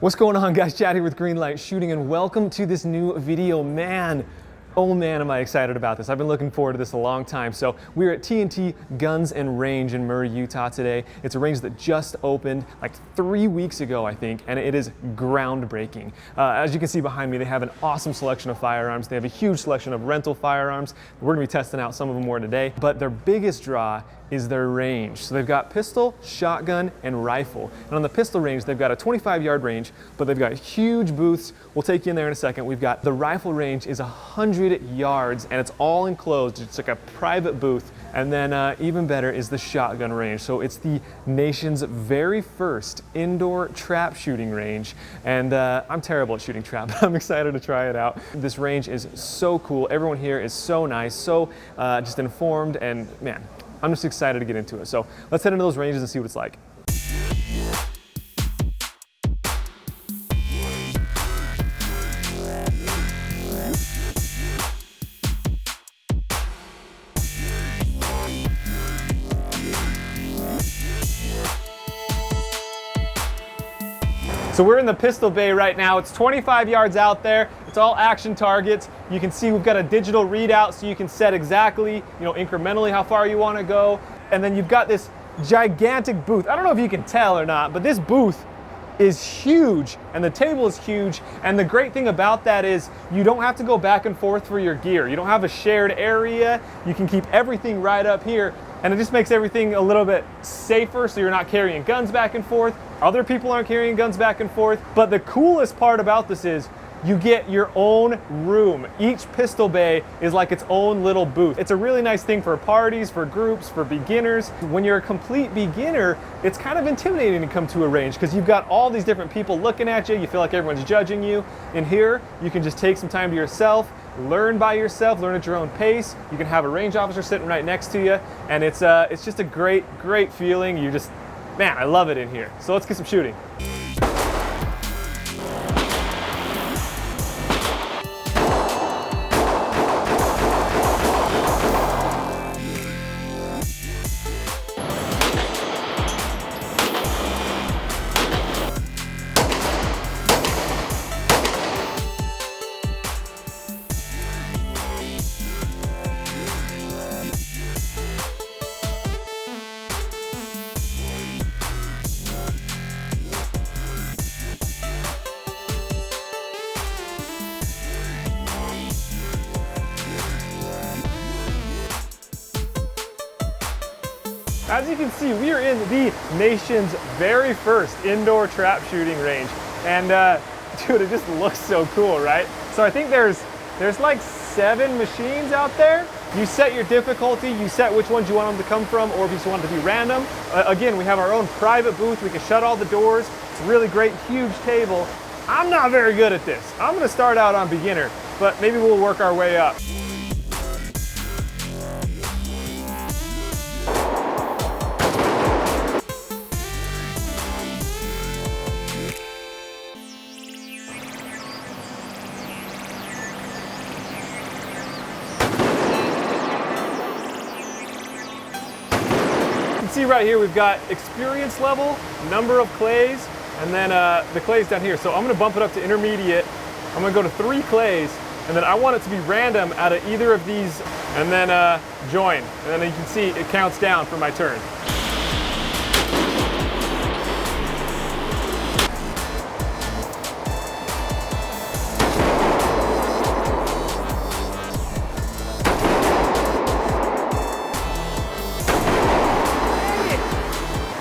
What's going on, guys? Chad here with Greenlight Shooting, and welcome to this new video. Man, oh man, am I excited about this. I've been looking forward to this a long time. So we're at TNT Guns and Range in Murray, Utah today. It's a range that just opened like 3 weeks ago, I think, and it is groundbreaking. As you can see behind me, they have an awesome selection of firearms. They have a huge selection of rental firearms. We're gonna be testing out some of them more today, but their biggest draw is their range. So they've got pistol, shotgun, and rifle. And on the pistol range, they've got a 25-yard range, but they've got huge booths. We'll take you in there in a second. We've got the rifle range is 100 yards, and it's all enclosed. It's like a private booth. And then even better is the shotgun range. So it's the nation's very first indoor trap shooting range. And I'm terrible at shooting trap, but I'm excited to try it out. This range is so cool. Everyone here is so nice, so just informed, and man, I'm just excited to get into it. So let's head into those ranges and see what it's like. So we're in the pistol bay right now. It's 25 yards out there. It's all action targets. You can see we've got a digital readout, so you can set exactly, incrementally how far you want to go. And then you've got this gigantic booth. I don't know if you can tell or not, but this booth is huge, and the table is huge. And the great thing about that is you don't have to go back and forth for your gear. You don't have a shared area. You can keep everything right up here. And it just makes everything a little bit safer, so you're not carrying guns back and forth. Other people aren't carrying guns back and forth. But the coolest part about this is you get your own room. Each pistol bay is like its own little booth. It's a really nice thing for parties, for groups, for beginners. When you're a complete beginner, it's kind of intimidating to come to a range because you've got all these different people looking at you. You feel like everyone's judging you. In here, you can just take some time to yourself, learn by yourself, learn at your own pace. You can have a range officer sitting right next to you, and it's just a great feeling. Man, I love it in here. So let's get some shooting. As you can see, we are in the nation's very first indoor trap shooting range. And dude, it just looks so cool, right? So I think there's like 7 machines out there. You set your difficulty, you set which ones you want them to come from, or if you just want it to be random. Again, we have our own private booth. We can shut all the doors. It's a really great, huge table. I'm not very good at this. I'm gonna start out on beginner, but maybe we'll work our way up. See right here, we've got experience level, number of clays, and then the clays down here. So I'm gonna bump it up to intermediate. I'm gonna go to 3 clays, and then I want it to be random out of either of these, and then join. And then you can see it counts down for my turn.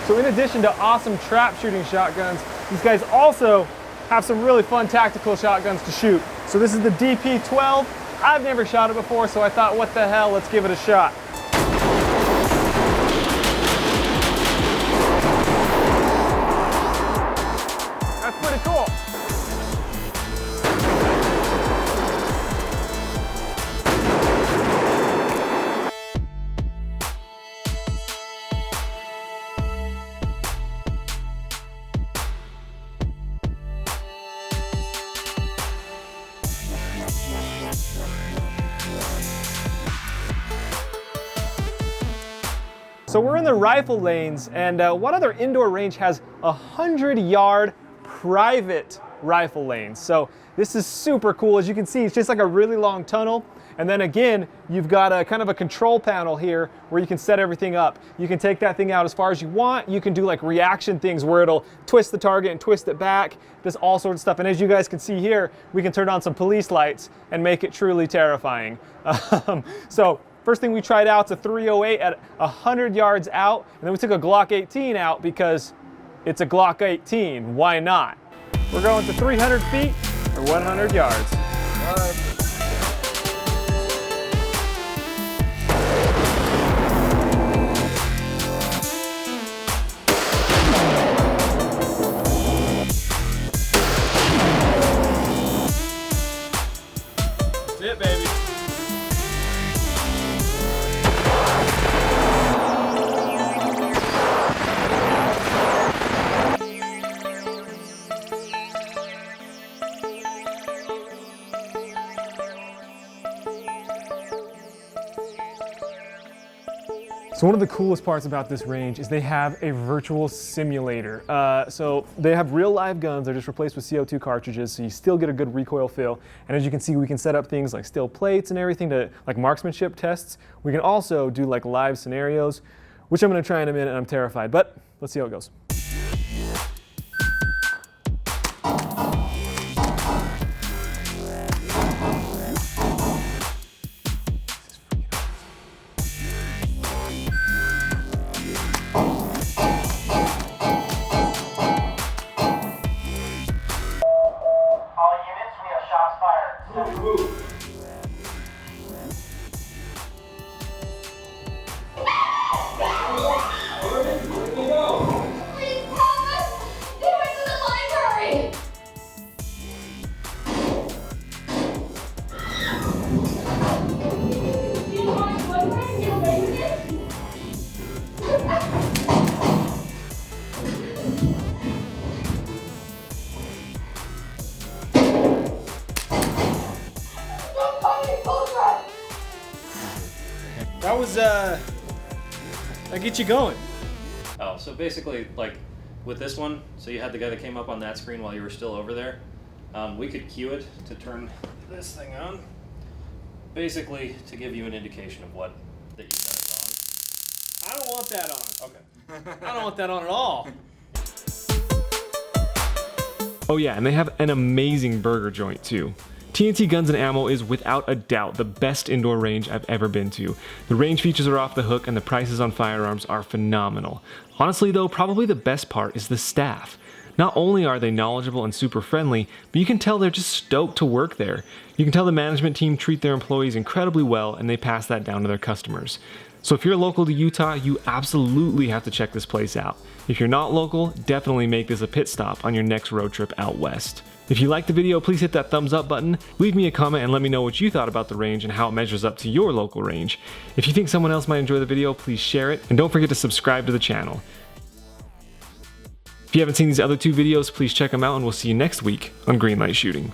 So in addition to awesome trap shooting shotguns, these guys also have some really fun tactical shotguns to shoot. So this is the DP-12. I've never shot it before, so I thought, what the hell, let's give it a shot. That's pretty cool. So we're in the rifle lanes, and what other indoor range has a 100-yard private rifle lanes. So this is super cool. As you can see, it's just like a really long tunnel. And then again, you've got a kind of a control panel here where you can set everything up. You can take that thing out as far as you want. You can do like reaction things where it'll twist the target and twist it back. There's all sorts of stuff. And as you guys can see here, we can turn on some police lights and make it truly terrifying. So first thing we tried out, it's a 308 at 100 yards out. And then we took a Glock 18 out because it's a Glock 18. Why not? We're going to 300 feet or 100 yards. That's it, baby. So one of the coolest parts about this range is they have a virtual simulator. So they have real live guns, they're just replaced with CO2 cartridges, so you still get a good recoil feel. And as you can see, we can set up things like steel plates and everything to like marksmanship tests. We can also do like live scenarios, which I'm gonna try in a minute and I'm terrified, but let's see how it goes. That was, that get you going. Oh, so basically, like, with this one, so you had the guy that came up on that screen while you were still over there. We could cue it to turn this thing on, basically to give you an indication of what that you've done it wrong. I don't want that on. Okay. I don't want that on at all. Oh yeah, and they have an amazing burger joint too. TNT Guns and Ammo is without a doubt the best indoor range I've ever been to. The range features are off the hook and the prices on firearms are phenomenal. Honestly though, probably the best part is the staff. Not only are they knowledgeable and super friendly, but you can tell they're just stoked to work there. You can tell the management team treat their employees incredibly well and they pass that down to their customers. So if you're local to Utah, you absolutely have to check this place out. If you're not local, definitely make this a pit stop on your next road trip out west. If you liked the video, please hit that thumbs up button, leave me a comment and let me know what you thought about the range and how it measures up to your local range. If you think someone else might enjoy the video, please share it, and don't forget to subscribe to the channel. If you haven't seen these other two videos, please check them out and we'll see you next week on Greenlight Shooting.